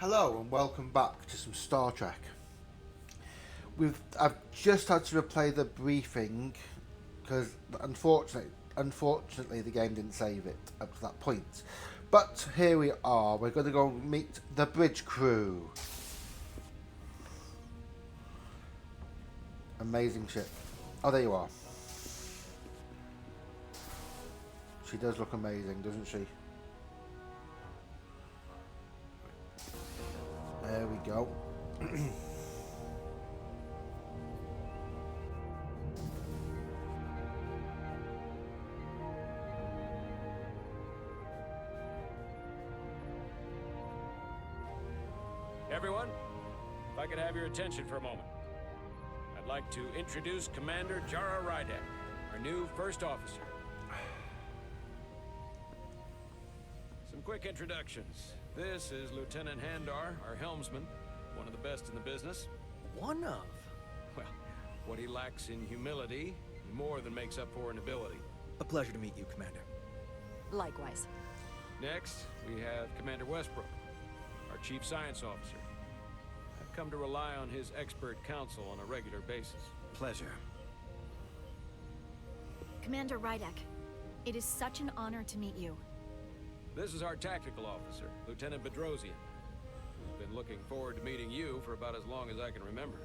Hello and welcome back to some Star Trek. I've just had to replay the briefing because unfortunately the game didn't save it up to that point. But here we are. We're going to go meet the bridge crew. Amazing ship. Oh, there you are. She does look amazing, doesn't she? There we go. Everyone, if I could have your attention for a moment. I'd like to introduce Commander Jara Rydek, our new first officer. Some quick introductions. This is Lieutenant Handar, our helmsman, one of the best in the business. One of? Well, what he lacks in humility, he more than makes up for in ability. A pleasure to meet you, Commander. Likewise. Next, we have Commander Westbrook, our Chief Science Officer. I've come to rely on his expert counsel on a regular basis. Pleasure. Commander Rydek, it is such an honor to meet you. This is our tactical officer, Lieutenant Bedrosian, who's been looking forward to meeting you for about as long as I can remember.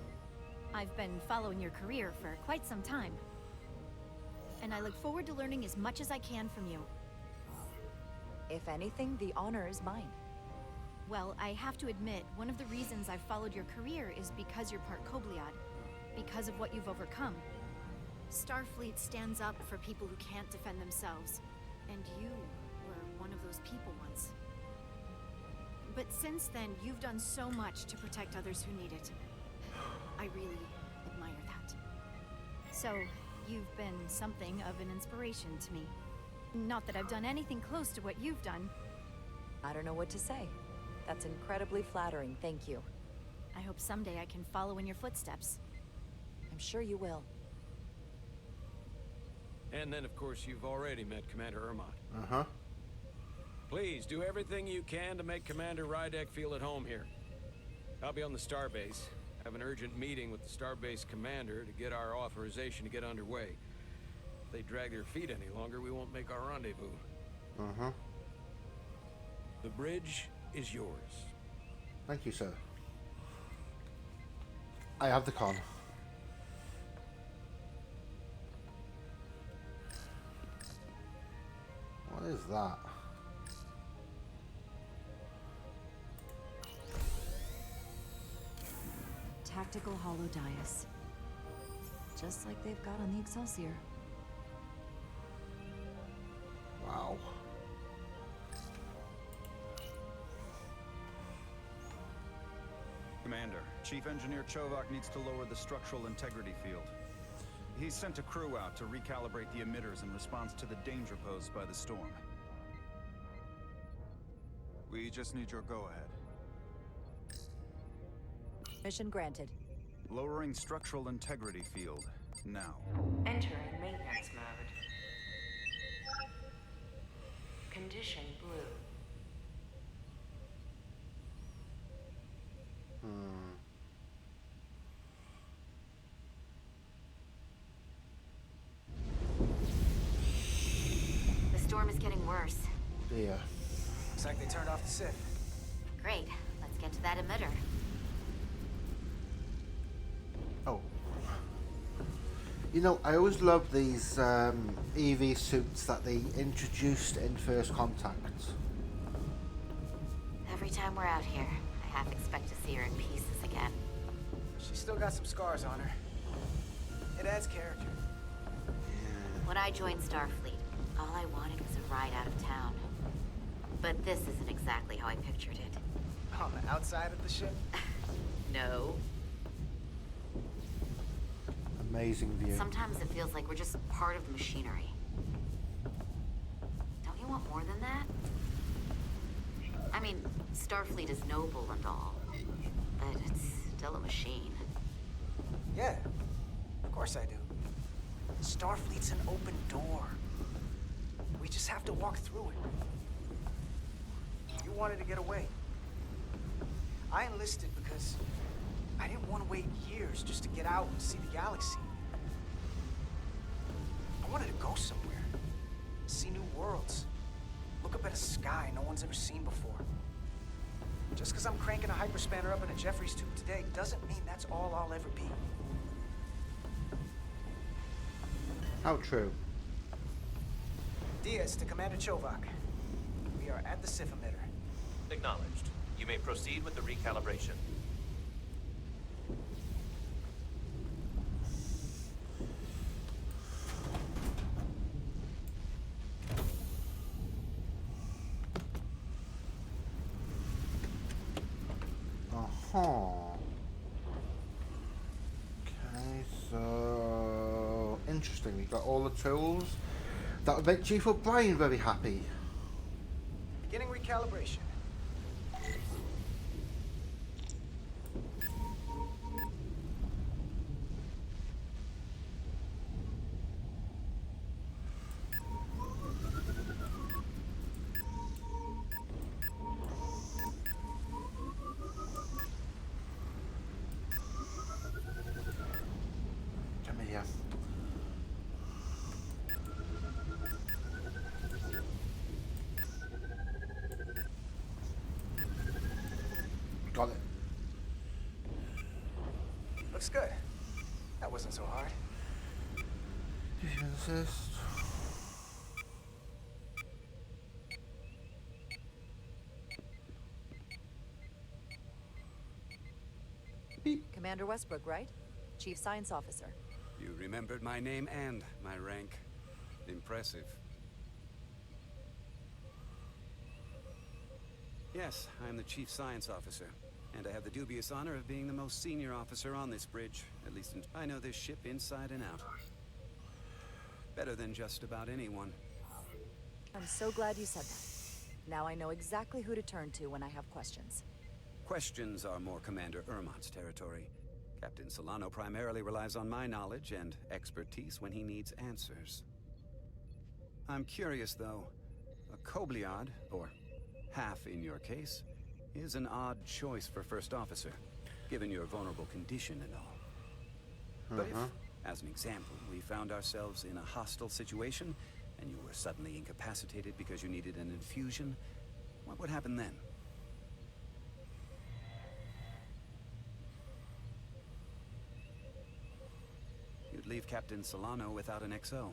I've been following your career for quite some time. And I look forward to learning as much as I can from you. If anything, the honor is mine. Well, I have to admit, one of the reasons I've followed your career is because you're part Kobliad. Because of what you've overcome. Starfleet stands up for people who can't defend themselves. And you were one of those people once. But since then, you've done so much to protect others who need it. I really admire that. So, you've been something of an inspiration to me. Not that I've done anything close to what you've done. I don't know what to say. That's incredibly flattering, thank you. I hope someday I can follow in your footsteps. I'm sure you will. And then, of course, you've already met Commander Ermont. Uh-huh. Please, do everything you can to make Commander Rydek feel at home here. I'll be on the starbase. Have an urgent meeting with the starbase commander to get our authorization to get underway. If they drag their feet any longer, we won't make our rendezvous. Uh-huh. The bridge is yours. Thank you, sir. I have the con. What is that? Tactical holodias. Just like they've got on the Excelsior. Wow. Commander, Chief Engineer Chovak needs to lower the structural integrity field. He's sent a crew out to recalibrate the emitters in response to the danger posed by the storm. We just need your go-ahead. Mission granted. Lowering structural integrity field, now. Entering maintenance mode. Condition blue. The storm is getting worse. Dear. Looks like they turned off the Sith. Great. Let's get to that emitter. Oh. You know, I always love these EV suits that they introduced in First Contact. Every time we're out here, I half expect to see her in pieces again. She's still got some scars on her. It adds character. When I joined Starfleet, all I wanted was a ride out of town. But this isn't exactly how I pictured it. On the outside of the ship? No. Amazing view. Sometimes it feels like we're just part of the machinery. Don't you want more than that? I mean, Starfleet is noble and all, but it's still a machine. Yeah, of course I do. Starfleet's an open door. We just have to walk through it. You wanted to get away. I enlisted because I didn't want to wait years just to get out and see the galaxy. I wanted to go somewhere, see new worlds, look up at a sky no one's ever seen before. Just because I'm cranking a hyperspanner up in a Jeffries tube today doesn't mean that's all I'll ever be. How true. Diaz to Commander Chovak. We are at the Sif emitter. Acknowledged. You may proceed with the recalibration. Okay, so interesting. We've got all the tools. That would make Chief O'Brien very happy. Beginning recalibration. Come here. Got it. Looks good. That wasn't so hard. Assist. Beep. Commander Westbrook, right? Chief Science Officer. You remembered my name and my rank. Impressive. Yes, I'm the Chief Science Officer, and I have the dubious honor of being the most senior officer on this bridge. At least I know this ship inside and out. Better than just about anyone. I'm so glad you said that. Now I know exactly who to turn to when I have questions. Questions are more Commander Ermont's territory. Captain Solano primarily relies on my knowledge and expertise when he needs answers. I'm curious, though. A Kobliad, or half in your case, is an odd choice for First Officer, given your vulnerable condition and all. But if, as an example, we found ourselves in a hostile situation, and you were suddenly incapacitated because you needed an infusion, what would happen then? You'd leave Captain Solano without an XO.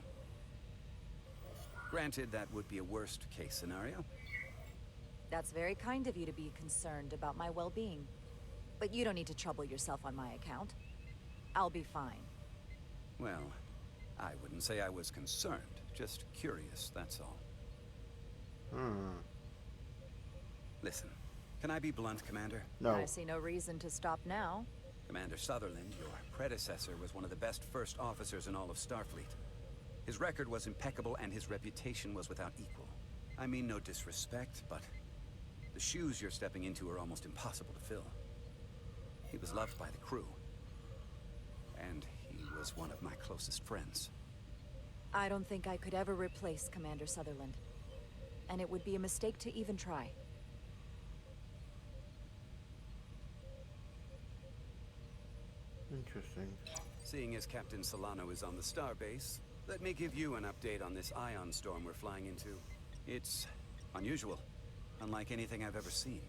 Granted, that would be a worst-case scenario. That's very kind of you to be concerned about my well-being. But you don't need to trouble yourself on my account. I'll be fine. Well, I wouldn't say I was concerned, just curious, that's all. Listen, can I be blunt, Commander? No. I see no reason to stop now. Commander Sutherland, your predecessor, was one of the best first officers in all of Starfleet. His record was impeccable and his reputation was without equal. I mean no disrespect, but the shoes you're stepping into are almost impossible to fill. He was loved by the crew. And he was one of my closest friends. I don't think I could ever replace Commander Sutherland. And it would be a mistake to even try. Interesting. Seeing as Captain Solano is on the starbase, let me give you an update on this ion storm we're flying into. It's unusual, unlike anything I've ever seen.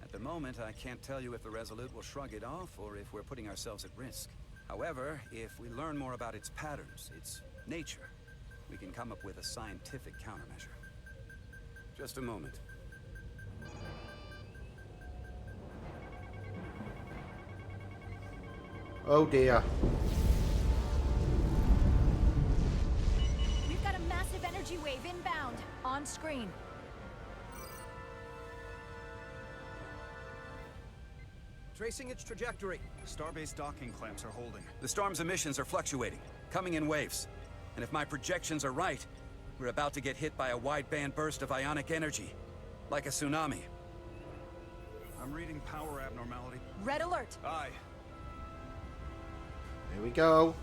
At the moment, I can't tell you if the Resolute will shrug it off or if we're putting ourselves at risk. However, if we learn more about its patterns, its nature, we can come up with a scientific countermeasure. Just a moment. Oh dear. We've got a massive energy wave inbound. On screen. Tracing its trajectory. Starbase docking clamps are holding. The storm's emissions are fluctuating, coming in waves. And if my projections are right, we're about to get hit by a wide-band burst of ionic energy, like a tsunami. I'm reading power abnormality. Red alert! Aye. Here we go.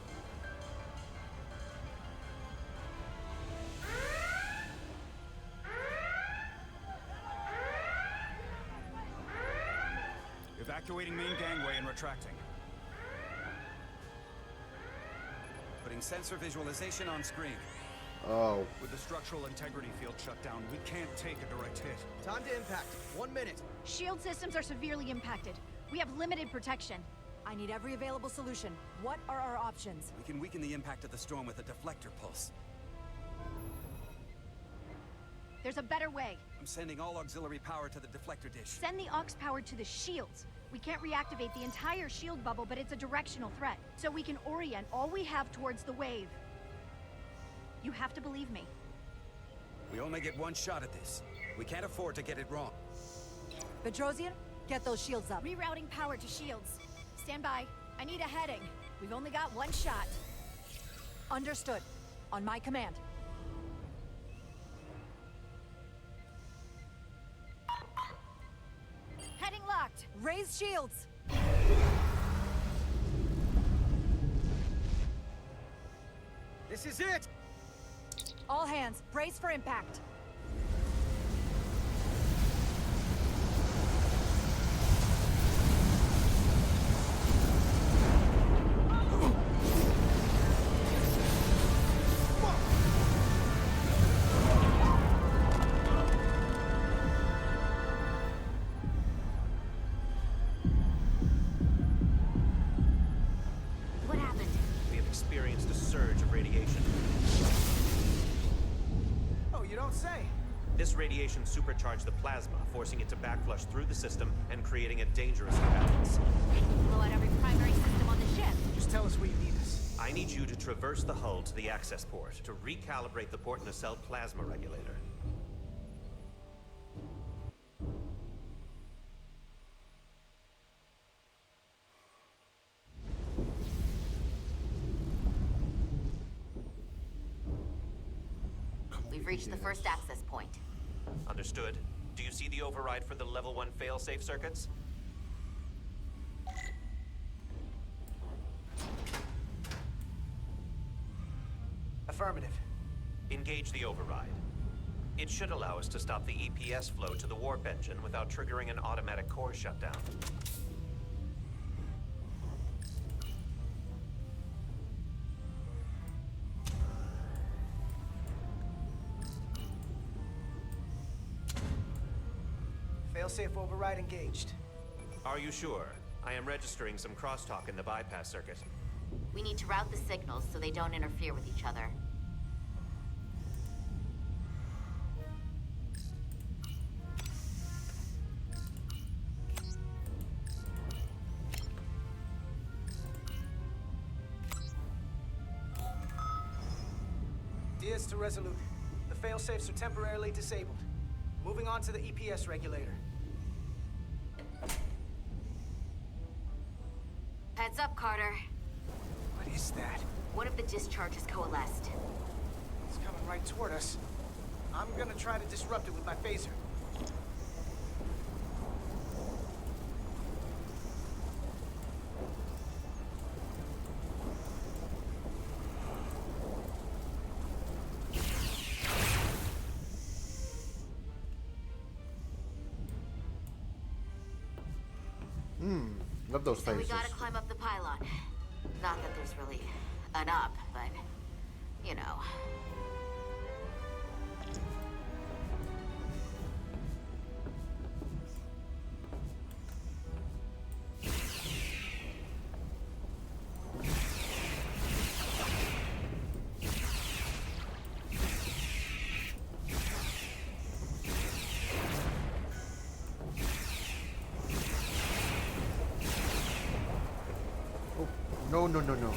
If Evacuating main gangway and retracting. Putting sensor visualization on screen. Oh. With the structural integrity field shut down, we can't take a direct hit. Time to impact. 1 minute. Shield systems are severely impacted. We have limited protection. I need every available solution. What are our options? We can weaken the impact of the storm with a deflector pulse. There's a better way. I'm sending all auxiliary power to the deflector dish. Send the aux power to the shields. We can't reactivate the entire shield bubble, but it's a directional threat. So we can orient all we have towards the wave. You have to believe me. We only get one shot at this. We can't afford to get it wrong. Petrosian, get those shields up. Rerouting power to shields. Stand by. I need a heading. We've only got one shot. Understood. On my command. Heading locked. Raise shields. This is it! All hands, brace for impact. What happened? We have experienced a surge of radiation. Oh, you don't say. This radiation supercharged the plasma, forcing it to backflush through the system and creating a dangerous imbalance. Blow out every primary system on the ship. Just tell us where you need us. I need you to traverse the hull to the access port to recalibrate the port nacelle plasma regulator. We've reached the first access point. Understood. Do you see the override for the level 1 failsafe circuits? Affirmative. Engage the override. It should allow us to stop the EPS flow to the warp engine without triggering an automatic core shutdown. Failsafe override engaged. Are you sure? I am registering some crosstalk in the bypass circuit. We need to route the signals so they don't interfere with each other. Diaz to Resolute. The failsafes are temporarily disabled. Moving on to the EPS regulator. Heads up, Carter. What is that? One of the discharges coalesced. It's coming right toward us. I'm gonna try to disrupt it with my phaser. Love those So we faces. gotta climb up the pylon. Not that there's really an up, but, you know. No, no, no, no.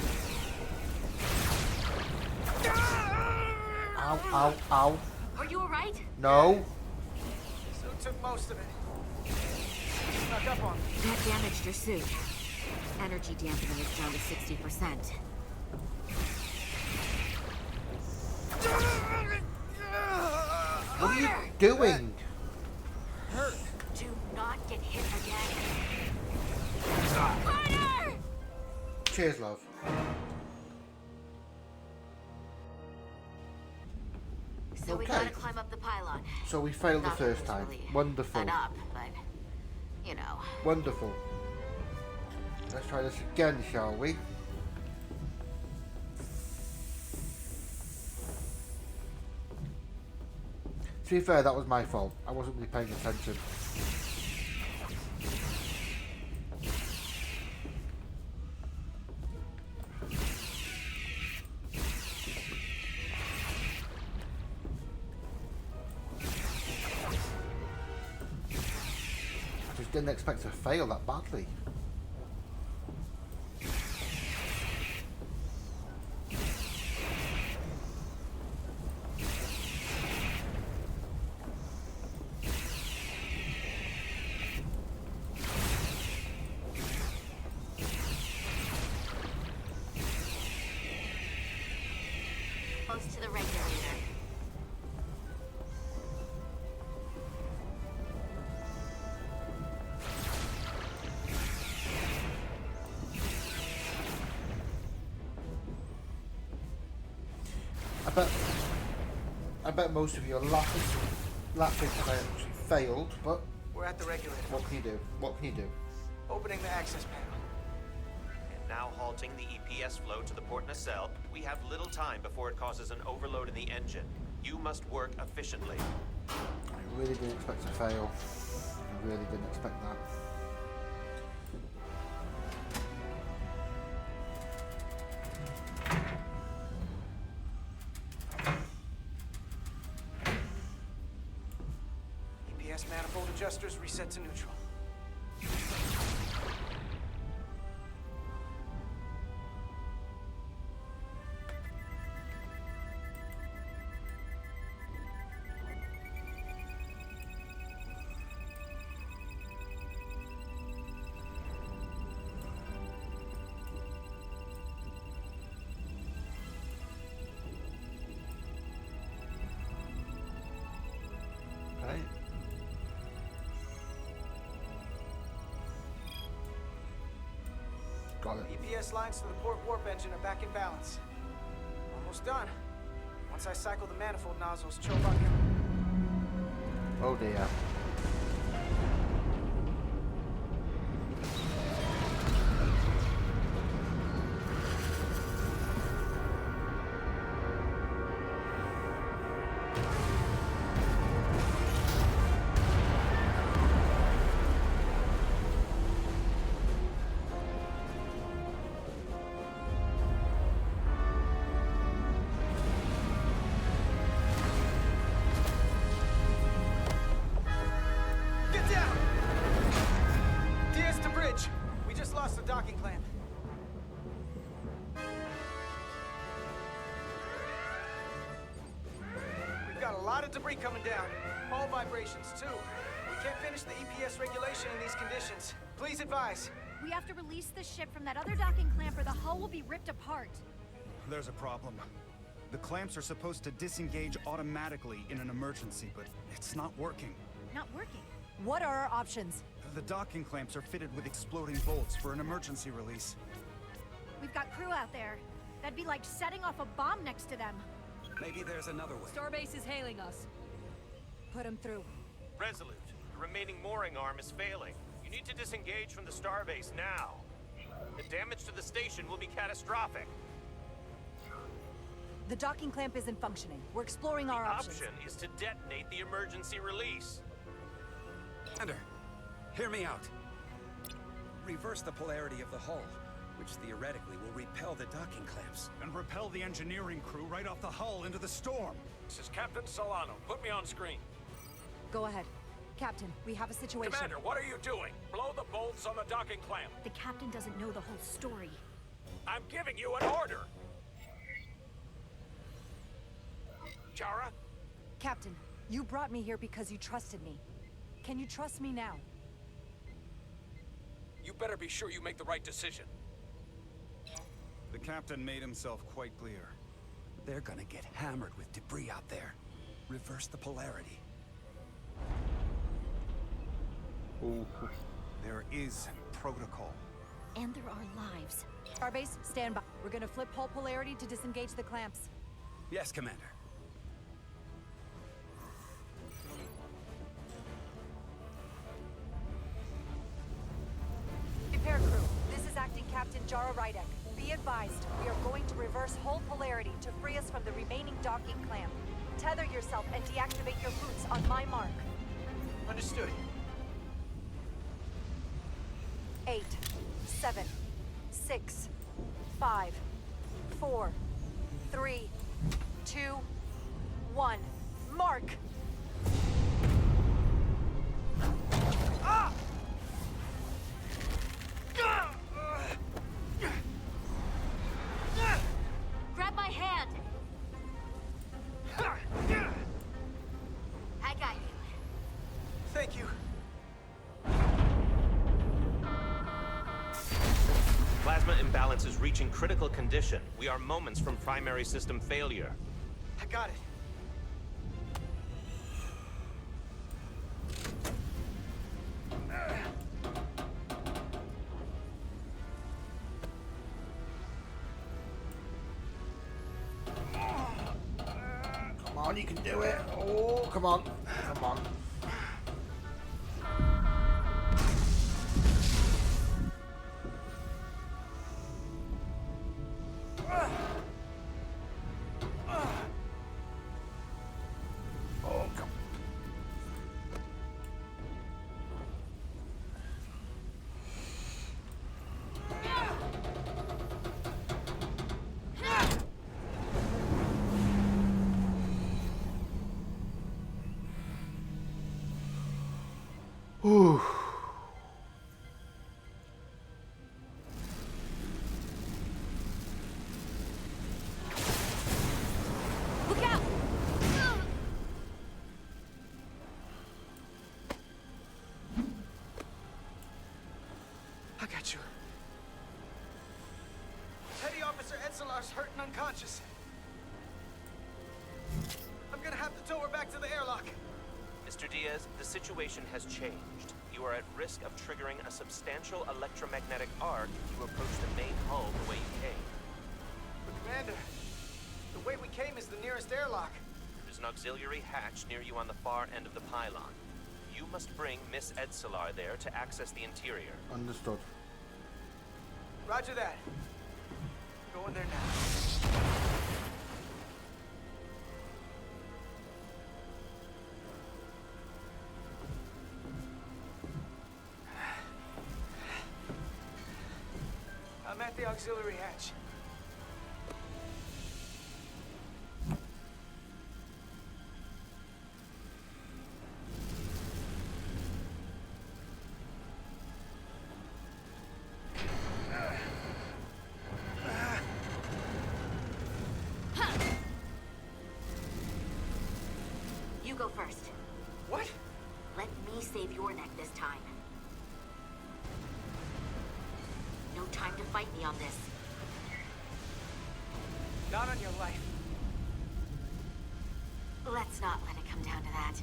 Ow, ow, ow. Are you alright? No. Suit took most of it. Snuck up on me. That damaged your suit. Energy dampening is down to 60%. What are you doing? Hurt. Do not get hit again. Carter! Cheers, love. So we Okay. gotta climb up the pylon. So we failed the Not that first there's time. really Wonderful. An up, but, you know. Wonderful. Let's try this again, shall we? To be fair, that was my fault. I wasn't really paying attention. I just didn't expect to fail that badly. Close to the regulator. I bet most of you are laughing because I actually failed, but We're at the regulator. what can you do? What can you do? Opening the access panel. And now halting the EPS flow to the port nacelle, we have little time before it causes an overload in the engine. You must work efficiently. I really didn't expect to fail. I really didn't expect that. EPS manifold adjusters reset to neutral. Okay. Got it. EPS lines to the port warp engine are back in balance. Almost done. Once I cycle the manifold nozzles, Chobot can... Oh dear. Get down! DS to bridge. We just lost the docking clamp. We've got a lot of debris coming down. All vibrations, too. We can't finish the EPS regulation in these conditions. Please advise. We have to release the ship from that other docking clamp or the hull will be ripped apart. There's a problem. The clamps are supposed to disengage automatically in an emergency, but it's not working. Not working. What are our options? The docking clamps are fitted with exploding bolts for an emergency release. We've got crew out there. That'd be like setting off a bomb next to them. Maybe there's another way. Starbase is hailing us. Put him through. Resolute, the remaining mooring arm is failing. You need to disengage from the starbase now. The damage to the station will be catastrophic. The docking clamp isn't functioning. We're exploring our The options. option is to detonate the emergency release. Commander, hear me out. Reverse the polarity of the hull, which theoretically will repel the docking clamps. And repel the engineering crew right off the hull into the storm. This is Captain Solano. Put me on screen. Go ahead. Captain, we have a situation. Commander, what are you doing? Blow the bolts on the docking clamp. The captain doesn't know the whole story. I'm giving you an order. Chara? Captain, you brought me here because you trusted me. Can you trust me now? You better be sure you make the right decision. The captain made himself quite clear. They're gonna get hammered with debris out there. Reverse the polarity. Ooh. There is protocol. And there are lives. Starbase, stand by. We're gonna flip hull polarity to disengage the clamps. Yes, Commander. Repair crew, this is Rydek. Be advised, we are going to reverse whole polarity to free us from the remaining docking clamp. Tether yourself and deactivate your boots on my mark. Understood. 8, 7, 6, 5, 4, 3, 2, 1. Mark! Ah! Grab my hand! I got you. Thank you. Plasma imbalance is reaching critical condition. We are moments from primary system failure. I got it. Come on, you can do it. Oh, come on. Come on. Oh, come. Ooh. Look out! I got you. Petty Officer Etzelar's hurt and unconscious. I'm gonna have to tow her back to the airlock. Mr. Diaz, the situation has changed. You are at risk of triggering a substantial electromagnetic arc if you approach the main hull the way you came. But Commander, the way we came is the nearest airlock. There's an auxiliary hatch near you on the far end of the pylon. You must bring Miss Etzelar there to access the interior. Understood. Roger that. Going there now. I'm at the auxiliary hatch. You go first. What? Let me save your neck this time. No time to fight me on this. Not on your life. Let's not let it come down to that.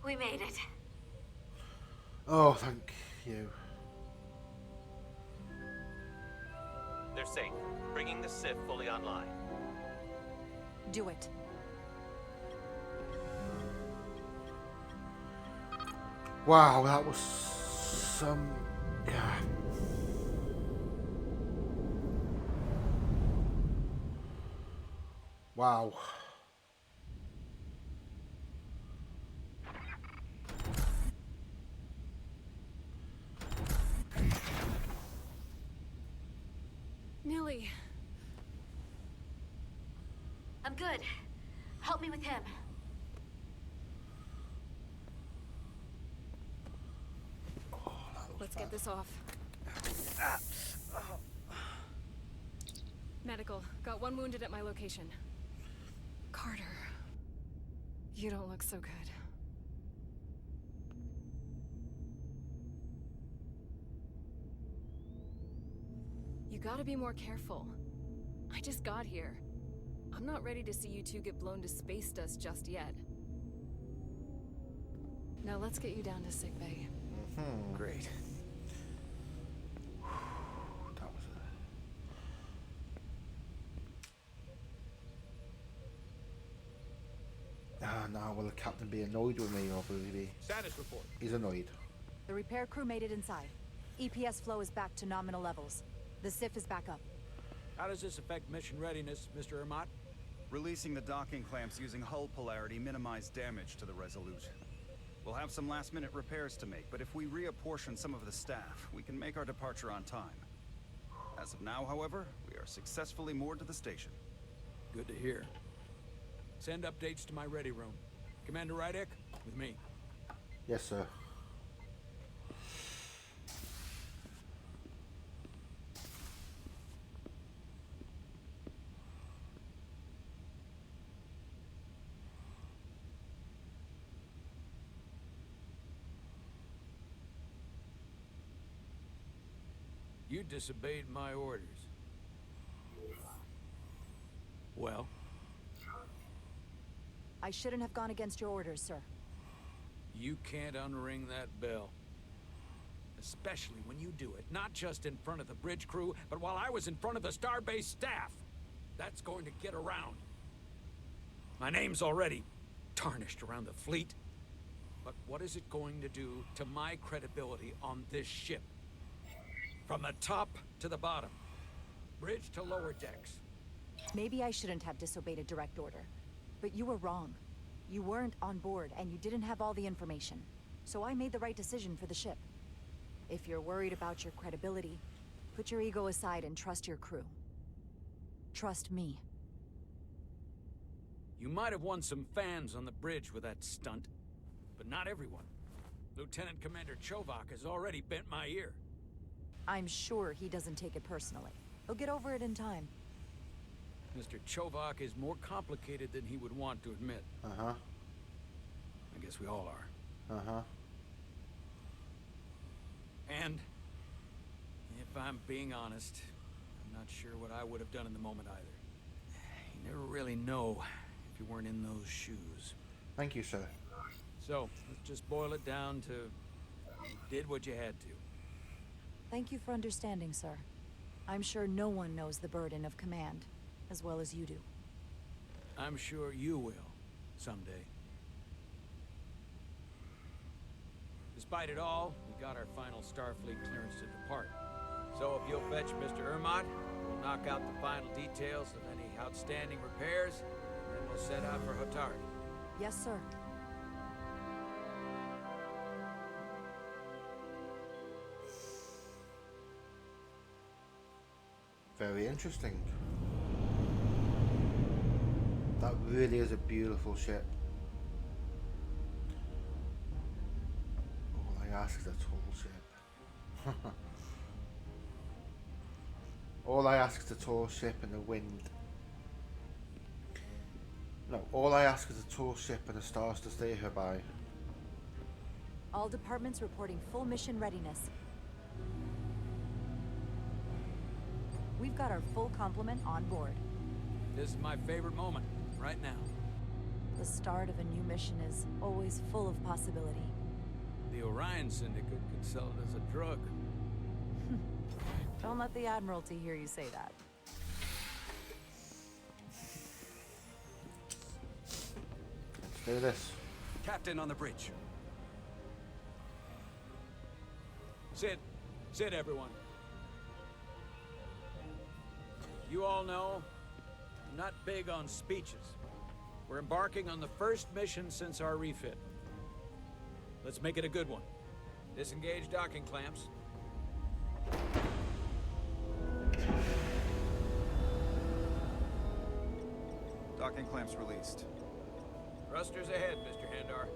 We made it. Oh, thank you. They're safe, bringing the SIF fully online. Do it. Wow, that was some... Yeah. Wow. Nilly. I'm good. Help me with him. Let's get this off. Medical. Got one wounded at my location. Carter. You don't look so good. gotta be more careful. I just got here. I'm not ready to see you two get blown to space dust just yet. Now let's get you down to sickbay. Great. That was now will the captain be annoyed with me, or will he be? Status report. He's annoyed. The repair crew made it inside. EPS flow is back to nominal levels. The SIF is back up. How does this affect mission readiness, Mr. Ermot? Releasing the docking clamps using hull polarity minimized damage to the Resolute. We'll have some last-minute repairs to make, but if we reapportion some of the staff, we can make our departure on time. As of now, however, we are successfully moored to the station. Good to hear. Send updates to my ready room. Commander Rydek, with me. Yes, sir. You disobeyed my orders. Well? I shouldn't have gone against your orders, sir. You can't unring that bell. Especially when you do it, not just in front of the bridge crew, but while I was in front of the Starbase staff. That's going to get around. My name's already tarnished around the fleet. But what is it going to do to my credibility on this ship? From the top to the bottom. Bridge to lower decks. Maybe I shouldn't have disobeyed a direct order. But you were wrong. You weren't on board, and you didn't have all the information. So I made the right decision for the ship. If you're worried about your credibility, put your ego aside and trust your crew. Trust me. You might have won some fans on the bridge with that stunt, but not everyone. Lieutenant Commander Chovak has already bent my ear. I'm sure he doesn't take it personally. He'll get over it in time. Mr. Chovak is more complicated than he would want to admit. Uh-huh. I guess we all are. Uh-huh. And, if I'm being honest, I'm not sure what I would have done in the moment either. You never really know if you weren't in those shoes. Thank you, sir. So, let's just boil it down to you did what you had to. Thank you for understanding, sir. I'm sure no one knows the burden of command as well as you do. I'm sure you will, someday. Despite it all, we got our final Starfleet clearance to depart. So if you'll fetch Mr. Ermot, we'll knock out the final details of any outstanding repairs, and then we'll set out for Hotari. Yes, sir. Very interesting. That really is a beautiful ship. All I ask is a tall ship. All I ask is a tall ship and a wind. No, all I ask is a tall ship and the stars to stay here by. All departments reporting full mission readiness. We've got our full complement on board. This is my favorite moment, right now. The start of a new mission is always full of possibility. The Orion Syndicate could sell it as a drug. Don't let the Admiralty hear you say that. Let's do this. Captain on the bridge. Sit. Sit, everyone. You all know, I'm not big on speeches. We're embarking on the first mission since our refit. Let's make it a good one. Disengage docking clamps. Docking clamps released. Thrusters ahead, Mr. Handar.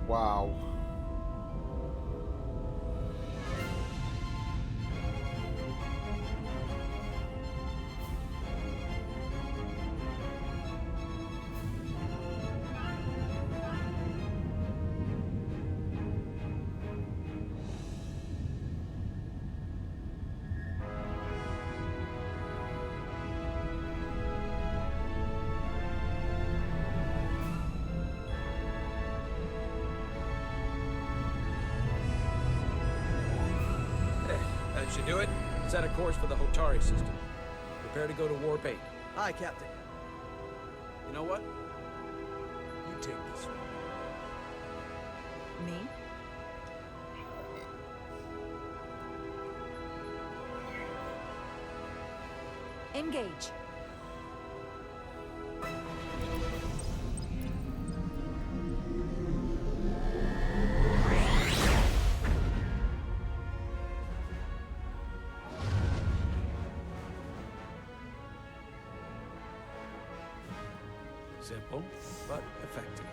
Wow. That should do it. Set a course for the Hotari system. Prepare to go to Warp 8. Aye, Captain. You know what? You take this one. Me? Engage. Simple, but effective.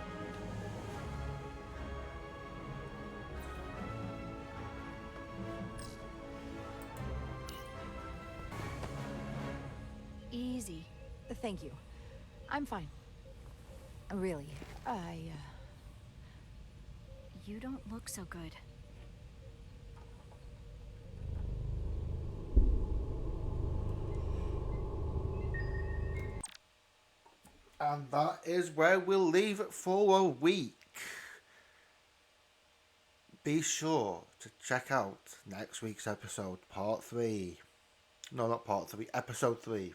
Easy. Thank you. I'm fine. Really, You don't look so good. And that is where we'll leave it for a week. Be sure to check out next week's episode, part 3. No, not part 3, episode 3.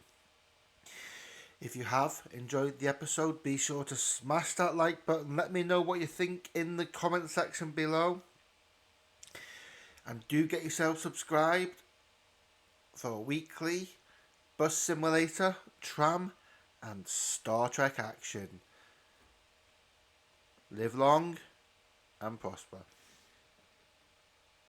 If you have enjoyed the episode, be sure to smash that like button. Let me know what you think in the comment section below. And do get yourself subscribed for a weekly bus simulator, tram, and Star Trek action. Live long and prosper.